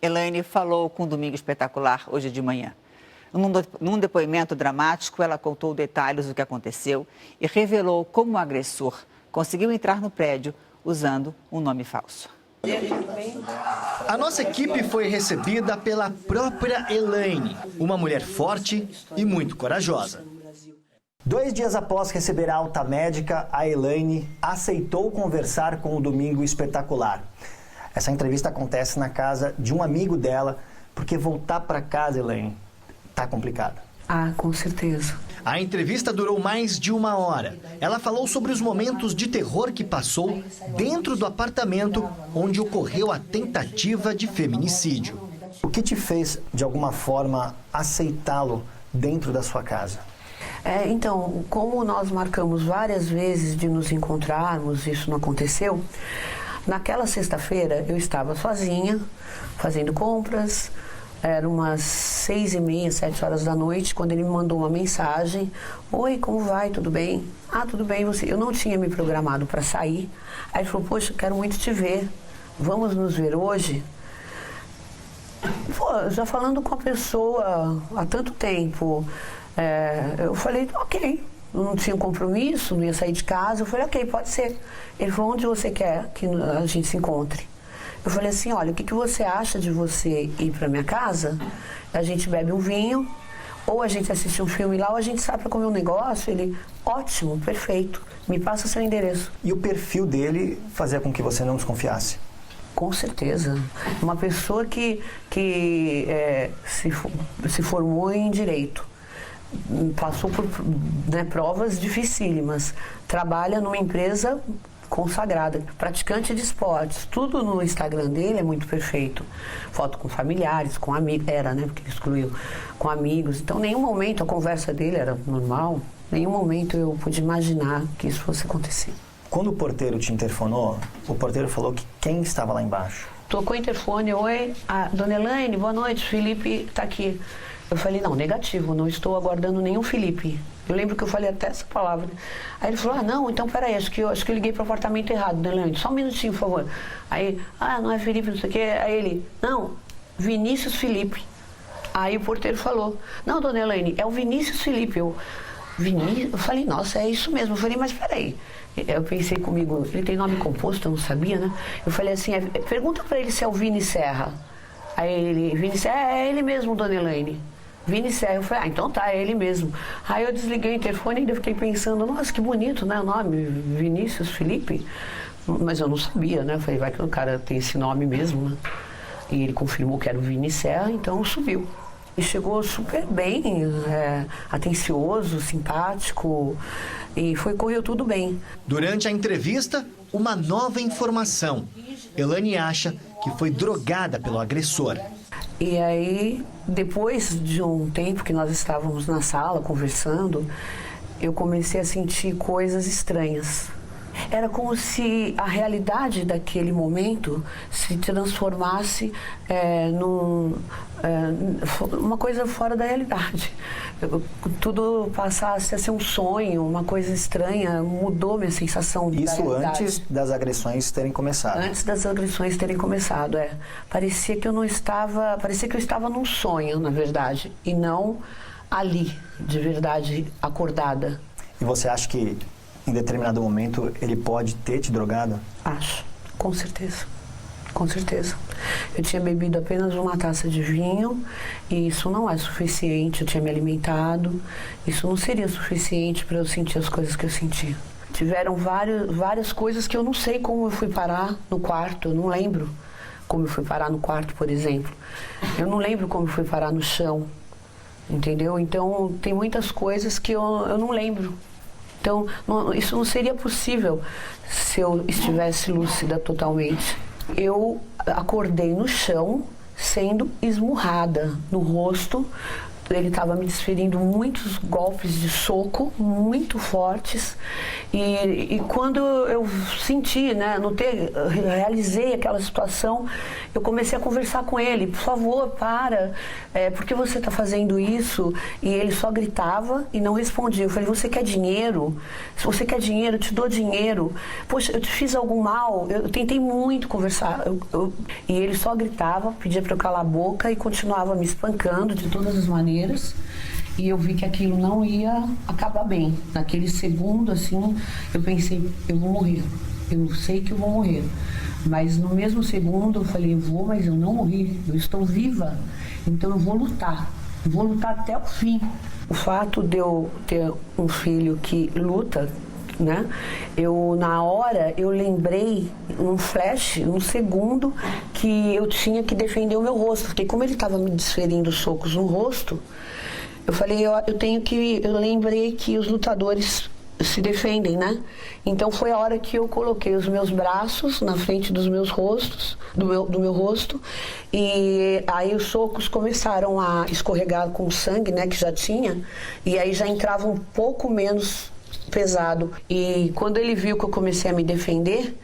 Elaine falou com o Domingo Espetacular hoje de manhã. Num depoimento dramático, ela contou detalhes do que aconteceu e revelou como o agressor conseguiu entrar no prédio usando um nome falso. A nossa equipe foi recebida pela própria Elaine, uma mulher forte e muito corajosa. 2 dias após receber a alta médica, a Elaine aceitou conversar com o Domingo Espetacular. Essa entrevista acontece na casa de um amigo dela, porque voltar para casa, Elaine, tá complicado. Ah, com certeza. A entrevista durou mais de 1 hora. Ela falou sobre os momentos de terror que passou dentro do apartamento onde ocorreu a tentativa de feminicídio. O que te fez, de alguma forma, aceitá-lo dentro da sua casa? Então, como nós marcamos várias vezes de nos encontrarmos, isso não aconteceu, naquela sexta-feira eu estava sozinha, fazendo compras. Era umas 6h30, 7 horas da noite, quando ele me mandou uma mensagem. Oi, como vai? Tudo bem? Ah, tudo bem, você? Eu não tinha me programado para sair. Aí ele falou, poxa, quero muito te ver. Vamos nos ver hoje? Pô, já falando com a pessoa há tanto tempo, eu falei, ok. Eu não tinha compromisso, não ia sair de casa. Eu falei, ok, pode ser. Ele falou, onde você quer que a gente se encontre? Eu falei assim, olha, o que você acha de você ir para minha casa? A gente bebe um vinho, ou a gente assiste um filme lá, ou a gente sai para comer um negócio. Ele, ótimo, perfeito, me passa seu endereço. E o perfil dele fazia com que você não desconfiasse? Com certeza. Uma pessoa que se formou em Direito, passou por provas dificílimas, trabalha numa empresa consagrada, praticante de esportes, tudo no Instagram dele é muito perfeito. Foto com familiares, com amigos, porque ele excluiu, com amigos. Então, em nenhum momento a conversa dele era normal, em nenhum momento eu pude imaginar que isso fosse acontecer. Quando o porteiro te interfonou, o porteiro falou que quem estava lá embaixo? Tocou o interfone, oi, dona Elaine, boa noite, Felipe está aqui. Eu falei, não, negativo, não estou aguardando nenhum Felipe. Eu lembro que eu falei até essa palavra. Aí ele falou, não, então peraí, acho que eu liguei para o apartamento errado, dona Elaine, só um minutinho, por favor. Aí, não é Felipe, não sei o quê. Aí ele, não, Vinícius Felipe. Aí o porteiro falou, não, dona Elaine, é o Vinícius Felipe. Eu falei, nossa, é isso mesmo. Eu falei, mas peraí. Eu pensei comigo, ele tem nome composto, eu não sabia, né? Eu falei assim, pergunta para ele se é o Vini Serra. Aí ele, Vini Serra, é ele mesmo, dona Elaine. Vini Serra, eu falei, então tá, é ele mesmo. Aí eu desliguei o interfone e ainda fiquei pensando, nossa, que bonito, né, o nome, Vinícius Felipe. Mas eu não sabia, né, eu falei, vai que o cara tem esse nome mesmo, né. E ele confirmou que era o Vini Serra, então subiu. E chegou super bem, atencioso, simpático, e correu tudo bem. Durante a entrevista, uma nova informação. Elaine acha que foi drogada pelo agressor. E aí, depois de um tempo que nós estávamos na sala conversando, eu comecei a sentir coisas estranhas. Era como se a realidade daquele momento se transformasse numa coisa fora da realidade. Tudo passasse a ser um sonho, uma coisa estranha, mudou minha sensação da realidade. Isso antes das agressões terem começado? Antes das agressões terem começado, Parecia que eu estava num sonho, na verdade, e não ali, de verdade, acordada. E você acha que em determinado momento ele pode ter te drogado? Acho, com certeza. Com certeza. Eu tinha bebido apenas uma taça de vinho e isso não é suficiente. Eu tinha me alimentado. Isso não seria suficiente para eu sentir as coisas que eu senti. Tiveram várias coisas que eu não sei como eu fui parar no quarto. Eu não lembro como eu fui parar no quarto, por exemplo. Eu não lembro como eu fui parar no chão. Entendeu? Então, tem muitas coisas que eu não lembro. Então, isso não seria possível se eu estivesse lúcida totalmente. Eu acordei no chão, sendo esmurrada no rosto, ele estava me desferindo muitos golpes de soco, muito fortes, e quando eu senti, né, realizei aquela situação, eu comecei a conversar com ele, por favor, para, por que você está fazendo isso? E ele só gritava e não respondia. Eu falei, você quer dinheiro? Se você quer dinheiro, eu te dou dinheiro. Poxa, eu te fiz algum mal? Eu tentei muito conversar. E ele só gritava, pedia para eu calar a boca e continuava me espancando de todas as maneiras. E eu vi que aquilo não ia acabar bem. Naquele segundo, assim, eu pensei, eu vou morrer. Eu sei que eu vou morrer. Mas no mesmo segundo eu falei, mas eu não morri, eu estou viva. Então eu vou lutar. Eu vou lutar até o fim. O fato de eu ter um filho que luta, né? Na hora, eu lembrei, um flash, um segundo, que eu tinha que defender o meu rosto. Porque como ele estava me desferindo socos no rosto, eu falei, eu lembrei que os lutadores se defendem, né? Então foi a hora que eu coloquei os meus braços na frente dos meus rostos, do meu rosto, e aí os socos começaram a escorregar com sangue, né, que já tinha, e aí já entrava um pouco menos pesado. E quando ele viu que eu comecei a me defender,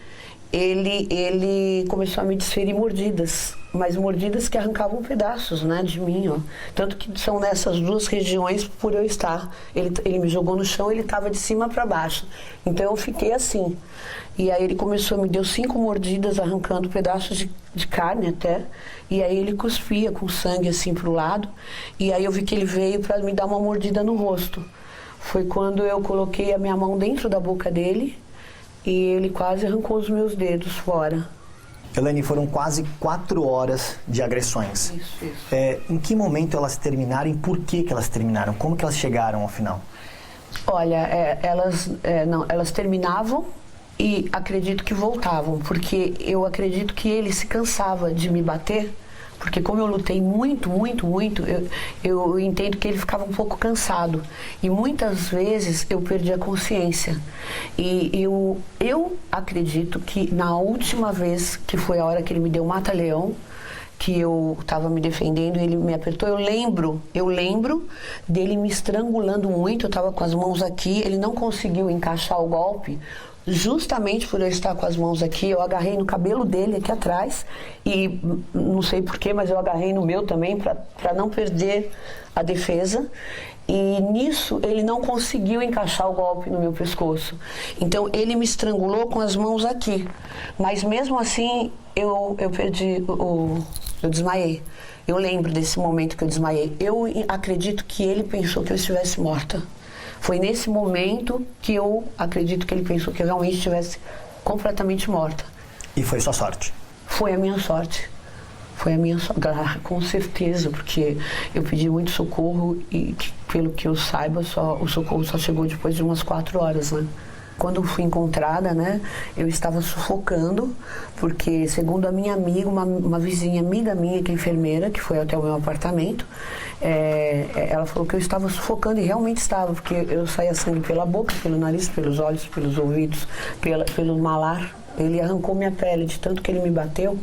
ele começou a me desferir mordidas, mas mordidas que arrancavam pedaços, né, de mim, ó. Tanto que são nessas duas regiões por eu estar. Ele me jogou no chão, ele estava de cima para baixo. Então eu fiquei assim. E aí ele começou, me deu 5 mordidas, arrancando pedaços de carne até. E aí ele cuspia com sangue assim pro lado. E aí eu vi que ele veio para me dar uma mordida no rosto. Foi quando eu coloquei a minha mão dentro da boca dele. E ele quase arrancou os meus dedos fora. Elaine, foram quase 4 horas de agressões. Isso. Em que momento elas terminaram e por que elas terminaram? Como que elas chegaram ao final? Olha, elas terminavam e acredito que voltavam, porque eu acredito que ele se cansava de me bater, porque como eu lutei muito, eu entendo que ele ficava um pouco cansado. E muitas vezes eu perdi a consciência. E eu acredito que na última vez, que foi a hora que ele me deu um mata-leão, que eu estava me defendendo, ele me apertou, eu lembro dele me estrangulando muito, eu estava com as mãos aqui, ele não conseguiu encaixar o golpe. Justamente por eu estar com as mãos aqui, eu agarrei no cabelo dele aqui atrás e não sei porquê, mas eu agarrei no meu também para não perder a defesa. E nisso ele não conseguiu encaixar o golpe no meu pescoço. Então ele me estrangulou com as mãos aqui. Mas mesmo assim eu desmaiei. Eu lembro desse momento que eu desmaiei. Eu acredito que ele pensou que eu estivesse morta. Foi nesse momento que eu acredito que ele pensou que eu realmente estivesse completamente morta. E foi sua sorte? Foi a minha sorte. Foi a minha sorte, com certeza, porque eu pedi muito socorro e, pelo que eu saiba, o socorro só chegou depois de umas 4 horas, né? Quando fui encontrada, né, eu estava sufocando, porque segundo a minha amiga, uma vizinha amiga minha, que é enfermeira, que foi até o meu apartamento, ela falou que eu estava sufocando, e realmente estava, porque eu saía sangue pela boca, pelo nariz, pelos olhos, pelos ouvidos, pelo malar. Ele arrancou minha pele, de tanto que ele me bateu,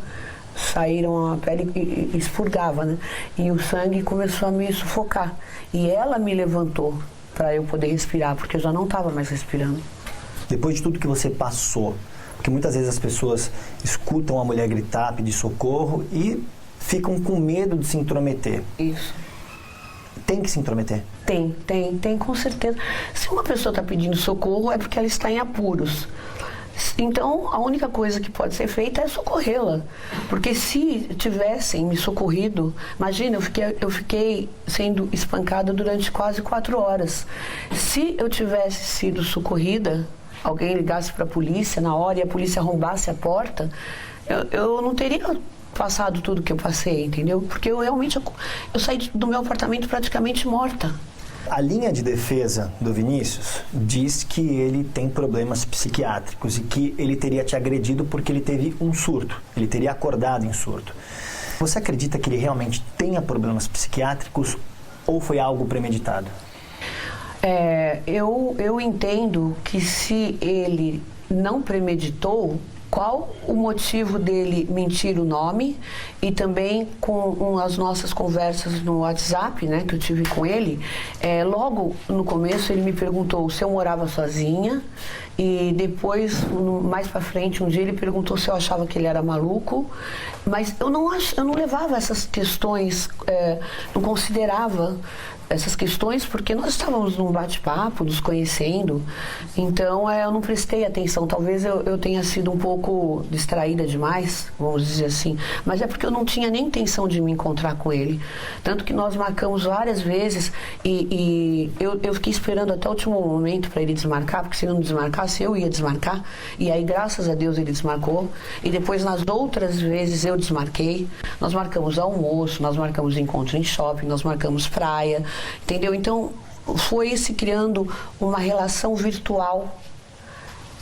saíram a pele e expurgava, né? E o sangue começou a me sufocar. E ela me levantou para eu poder respirar, porque eu já não estava mais respirando. Depois de tudo que você passou, porque muitas vezes as pessoas escutam a mulher gritar, pedir socorro e ficam com medo de se intrometer. Isso. Tem que se intrometer? Tem, com certeza. Se uma pessoa está pedindo socorro é porque ela está em apuros. Então, a única coisa que pode ser feita é socorrê-la. Porque se tivessem me socorrido, imagina, eu fiquei sendo espancada durante quase 4 horas. Se eu tivesse sido socorrida, alguém ligasse para a polícia na hora e a polícia arrombasse a porta, eu não teria passado tudo que eu passei, entendeu? Porque eu realmente eu saí do meu apartamento praticamente morta. A linha de defesa do Vinícius diz que ele tem problemas psiquiátricos e que ele teria te agredido porque ele teve um surto, ele teria acordado em surto. Você acredita que ele realmente tenha problemas psiquiátricos ou foi algo premeditado? Eu entendo que se ele não premeditou, qual o motivo dele mentir o nome e também com as nossas conversas no WhatsApp, né, que eu tive com ele. Logo no começo ele me perguntou se eu morava sozinha e depois, mais pra frente, um dia ele perguntou se eu achava que ele era maluco, mas eu não levava essas questões, não considerava essas questões porque nós estávamos num bate-papo, nos conhecendo, então eu não prestei atenção. Talvez eu tenha sido um pouco distraída demais, vamos dizer assim, mas é porque eu não tinha nem intenção de me encontrar com ele, tanto que nós marcamos várias vezes e eu fiquei esperando até o último momento para ele desmarcar, porque se ele não desmarcasse eu ia desmarcar, e aí graças a Deus ele desmarcou, e depois nas outras vezes eu desmarquei. Nós marcamos almoço, nós marcamos encontro em shopping, nós marcamos praia, entendeu? Então foi se criando uma relação virtual,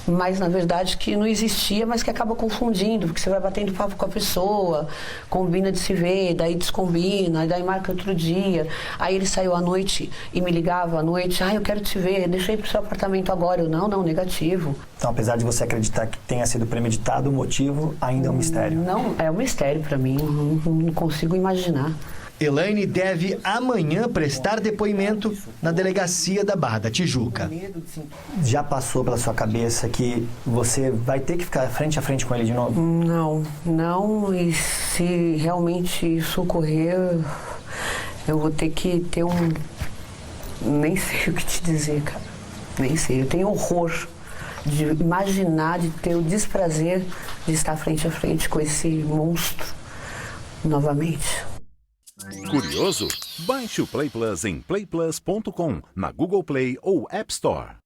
mas na verdade que não existia, mas que acaba confundindo, porque você vai batendo papo com a pessoa, combina de se ver, daí descombina, daí marca outro dia, aí ele saiu à noite e me ligava à noite, eu quero te ver, deixa eu ir pro seu apartamento agora. Eu, não, negativo. Então, apesar de você acreditar que tenha sido premeditado, o motivo ainda é um mistério. Não, é um mistério para mim, não consigo imaginar. Elaine deve amanhã prestar depoimento na delegacia da Barra da Tijuca. Já passou pela sua cabeça que você vai ter que ficar frente a frente com ele de novo? Não, e se realmente isso ocorrer, eu vou ter que ter nem sei o que te dizer, cara. Nem sei, eu tenho horror de imaginar, de ter o desprazer de estar frente a frente com esse monstro novamente. Curioso? Baixe o Play Plus em playplus.com, na Google Play ou App Store.